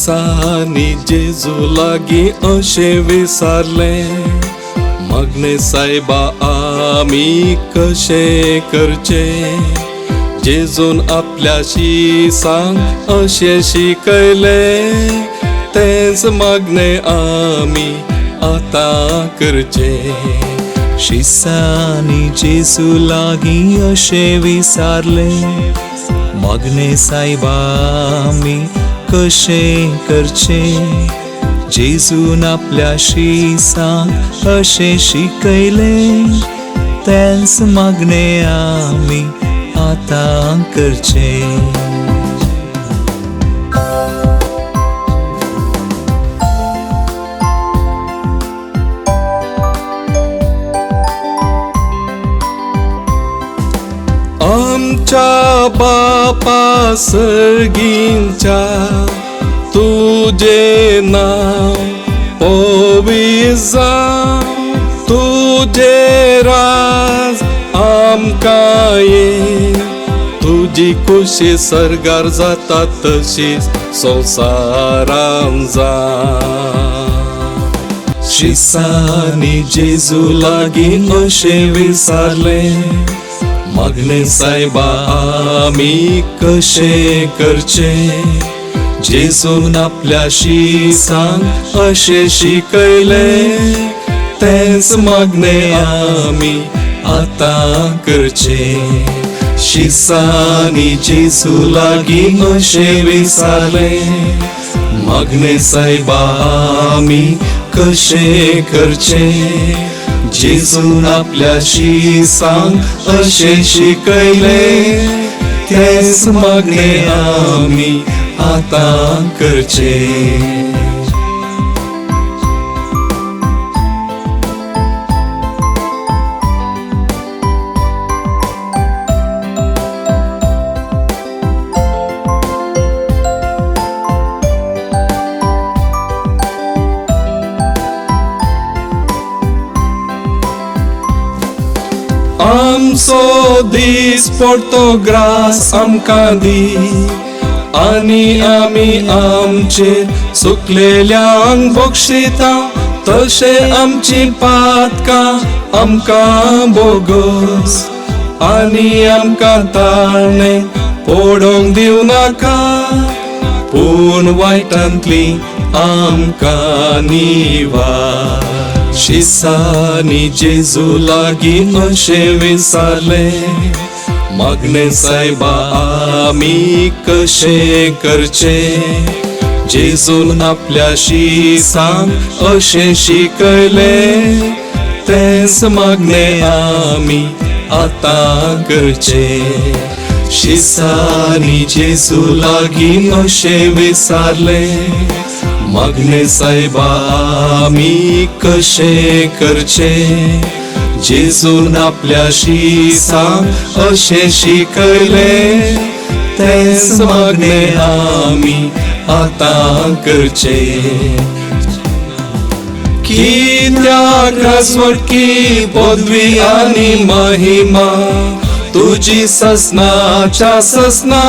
शिसांनी जेजू लागी अशे विसारले, मागणे सायबा आमी कशे करचे। जेजून आपल्या शिसांक अशे शिकयले, तेच मागणे आमी आतां करचे। शिसांनी जेजू लागी अशे विसारले, मागणे सायबा आमी कशे करचे। जेजून आपल्या शिसांक अशे शिकयले, तेच मागणे आमी आतां करचे। आमच्या बापा सर्गींच्या, तुझे नाव पवित्र जावं, तुझे राज आमकां ये। तुझी खुशी सर्गार जाता तशीच संवसारान जावं। शिसांनी जेजू लागी अशे विसारले, मागणे सायबा आमी कशे करचे। जेजून आपल्या शिसांक अशे शिकयले, तेच मागणे आमी आतां करचे। शिसांनी जेजू लागी अशे विसारले, मागणे सायबा आमी कशे करचे। जेजून आपल्या शिसांक अशे शिकयले, तेच मागणे आमी आतां करचे। आमचो दीस पडतो ग्रास आमकां दी, आनी आमी आमचेर चुकलेल्यांक बक्षिता, तशे आमची पातकां आमकां बोगस। आनी आमकां ताळणे पडोवंक दिव नाका, पूण वायटांतली आमकां निवार। शिसांनी जेजू लागी अशे विसारले, मागणे सायबा आमी कशे करचे। जेजून आपल्या शिसांक अशे शिकयले, तेच मागणे आमी आतां करचे। शिसांनी जेजू लागी अशे विसारले, मागणे सायबा आमी कशे करचे। जेजून आपल्या शिसांक अशे शिकयले, तेच मागणे आमी आतां करचे। कित्याक राजवटकी पदवी आनी महिमा, तुजी ससनाच्या ससना।